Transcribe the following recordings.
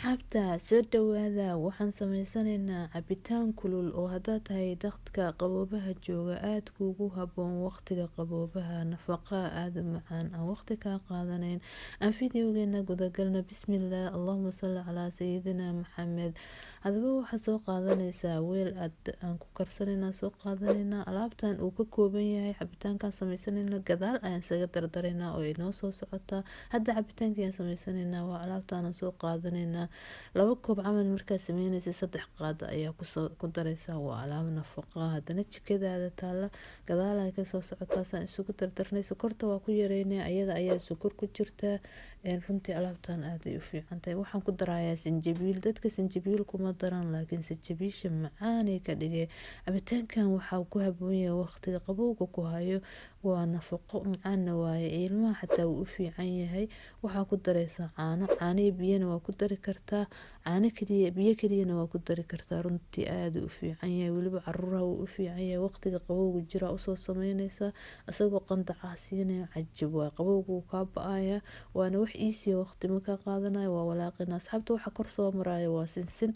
Xabta soo dhawaada waxaan sameysanaynaa cabitaan kulul oo haddaad tahay dadka qaboobaha jooga aad kuugu habboon waqtiga qaboobaha nafaqo aad u macaan aan waqti kaa qaadanayn aan fideogeena gudagalna bismillaah allahuma salli calaa sayidina maxamed hadaba waxaad soo qaadanaysaa weel aan ku karsanaynaa soo qaadanaynaa alaabtan uu ka kooban yahay cabitaankaan sameysanayna gadaal ayaan isaga dardaraynaa oo inoo soo socotaa hadda cabitaankii aan sameysanaynaa waa alaabtaan soo qaadanaynaa 2 koob camal markaa sameynaysa 3 qaado ayaa ku daraysaa waa alaab nafaqo hadana jikadaada taala gadaal ay ka soo socotaa saan isugu dardarnay sokorta waa ku yareynaa ayada ayaa sokor ku jirta runtii alaabtan aad ay u fiican tahay waxaan ku darayaa sinjibiil dadka sinjibiil kuma daran laakiin sinjibiisha macaan ay ka dhigay cabitaankan waxaa ku habboon yahay waqtiga qabowga ku hayo waa nafaqo macaan waaye ilmaha xataa uu u fiican yahay waxaa ku daraysaa caano biyana waa ku dari kartaa caano kaliya biyo kaliyana waa ku dari kartaa runtii aad u fiican yahay waliba caruuraha uu u fiican yahay waqtiga qabowga jira usoo sameynaysa asagoo qandaca siinaya cajib waa qabowga uu kaa ba'aya waana wax iisi waqti ma ka qaadanayo waa walaaqina asxaabta waxa kor soo maraya waa sinsin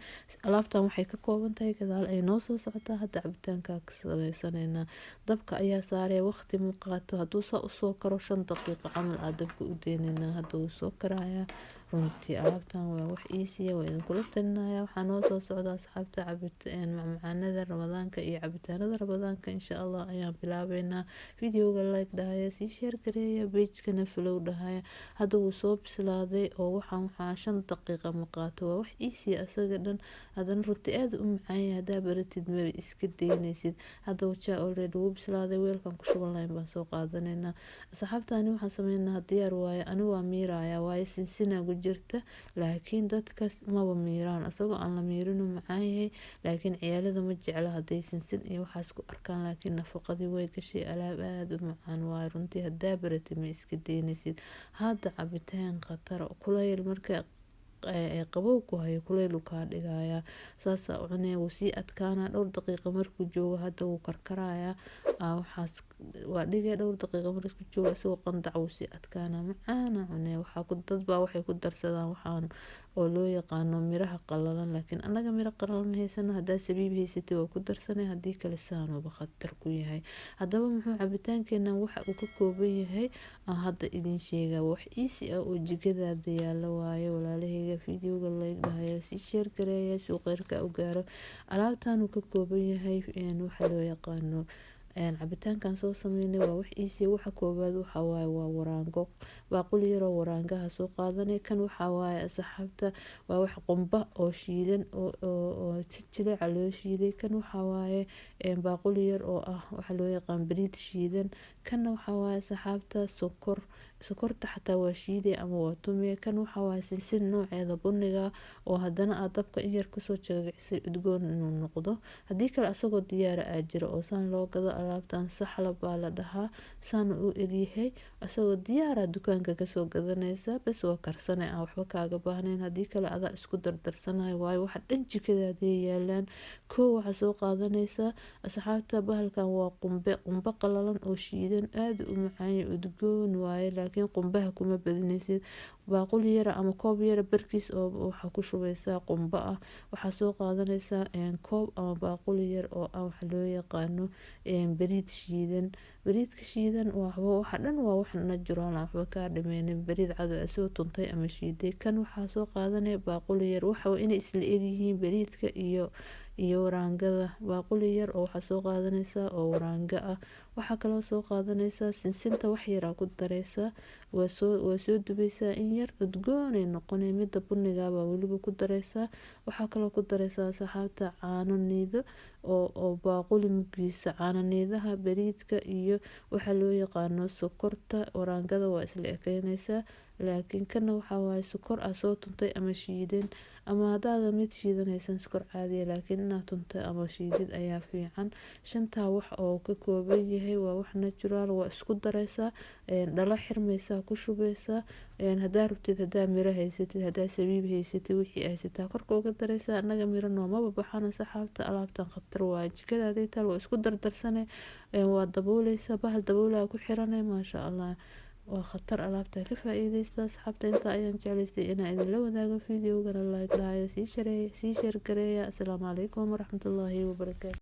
alaabtan waxay ka kooban tahay gadaal ay noo soo socotaa hadda cabitaanka ka sameysanaynaa dabka ayaa saaray waqti ma qaato hadduu saa usoo karo 5 daqiiqo camal aad dabka u deynaynaa hadda wuu soo karaya runtii alaabtan waa wax iisiya waa idinkula talinaya waxaa noo soo socda asxaabta cabitaan macmacaanada ramadaanka iyo cabitaanada ramadaanka insha Allah ayaan bilaabeynaa videoga like dhahaya sii share gareeya page-kana follow dhahaya hadda wuu soo bislaaday oo waxaan 5 daqiiqo ma qaato waa wax iisiya asaga dhan haddana runtii aad u macaan yahay haddaa baratid ma iska daynaysid hadda wajaa already wuu bislaaday weelkan ku shuban lahayn baan soo qaadanaynaa asxaabtani waxaan sameynaa diyaar waaye ani waa miiraya waaye sinsina jirta laakiin dadka maba miiraan asagoo aan la miirin macaan yahay laakiin ciyaalada ma jecla haday sinsin iyo waxaas ku arkaan laakiin nafaqadii way gashay alaab aad u macaan waa runtii hadaa baratid ma iska daynaysid hadda cabitaan khatar kulayl marka qabow ku hayo kulayl ka dhigaya saas oo cunay wuu sii adkaana dhowr daqiiqo markuu joogo hadda wuu karkaraya waxaas waa dhigay dhowr daqiiqo markuu joogo soo qandac wuu sii adkaana macaan cunay waxa ku dad baa waxay ku darsadaan waxaan oo loo yaqaano miraha qalalan laakiin anaga miro qalalan ma haysano hadaa sabiib haysatay waa ku darsanay hadii kale saanoba khatar ku yahay hadaba muxuu cabitaankeena waxa uu ka kooban yahay hadda idin sheega wax iisi ah oo jikadaada yaala waaye walaalahayga videoga like dhahaya si share gareeya si qeyrka u gaaro alaabtan uu ka kooban yahay waxa loo yaqaano cabitaankan soo sameynay waa wax iisi waxa koobaad waxa waaye waa waraango baaquli yar oo waraangaha soo qaadanay kan waxa waaye asxaabta waa wax qumba oo shiidan oo jiljileec loo shiiday kan waxa waaye baaquli yar oo waxa loo yaqaan bariid shiidan kan waxa waaye asxaabta sokorta xataa waa shiiday ama waa tumiye kan waxa waaye sinsin nooceeda buniga oo hadana aad dabka in yar kusoo jagacsay udgoon inuu noqdo hadii kale asagoo diyaar ah jira oo san loo gado alaabtan saxla baa la dhahaa san uu egyahay asagoo diyaar ah dukaanka ka soo gadanaysa bas waa karsanay aan waxba kaaga baahnayn hadii kale adaa isku dardarsanayo waayo waxa dhan jikadaada yaalaan waxa soo qaadanaysa asxaabta bahalkan waa qumbe qalalan oo shiidan aad u macaan udgoon waaye laakiin qumbaha kuma badinaysid baaquli yar ama koob yar barkiis oo waxa ku shubaysaa qumba waxa soo qaadanaysa koob ama baaquli yar oo waxa loo yaqaano bariid shiidan bariidka shiidan waxa dhan waa wax natural waxba ka dhimaynin bariid cad oo soo tuntay ama shiiday kan waxa soo qaadanay baaquli yar waxa inay isla egyihiin bariidka iyo waraangada baaquli yar oo waxa soo qaadanaysa oo waraanga waxa kale soo qaadanaysa sinsinta wax yar ku dareysa waa soo dubaysa in yar udgoon ay noqonay mid buniga waliba ku dareysa waxa kale ku dareysa saxaabta caano niido oo baaquli mugiisa caano niidaha bariidka iyo waxa loo yaqaano sokorta waraangada waa isla ekeynaysa laakiin kana waxa waaye sokor soo tuntay ama shiidan ama hadaada mid shiidan haysan sokor caadi laakiin inaad tuntay ama shiidid ayaa fiican shanta wax oo ka kooban yahay waa wax natural waa isku dareysa dhalo xirmaysa ku shubaysa hadaa rabtid hadaa miro haysatid hadaa sabiib haysatid wixii haysataa korka uga dareysa anaga miro nooma baxana saxaabta alaabtan khatar waa jikadaada taal waa isku dardarsanay waa dabooleysa bahal daboolaa ku xiranay maasha Allah waa khatar alaabta ka faa'iidaysta asxaabta. Inta ayaan jeclaystay inaan idinla wadaago fiidiyoogana like dhahaya sii share gareeya. Asalaamu calaykum waraxmatullaahi wabarakaatu.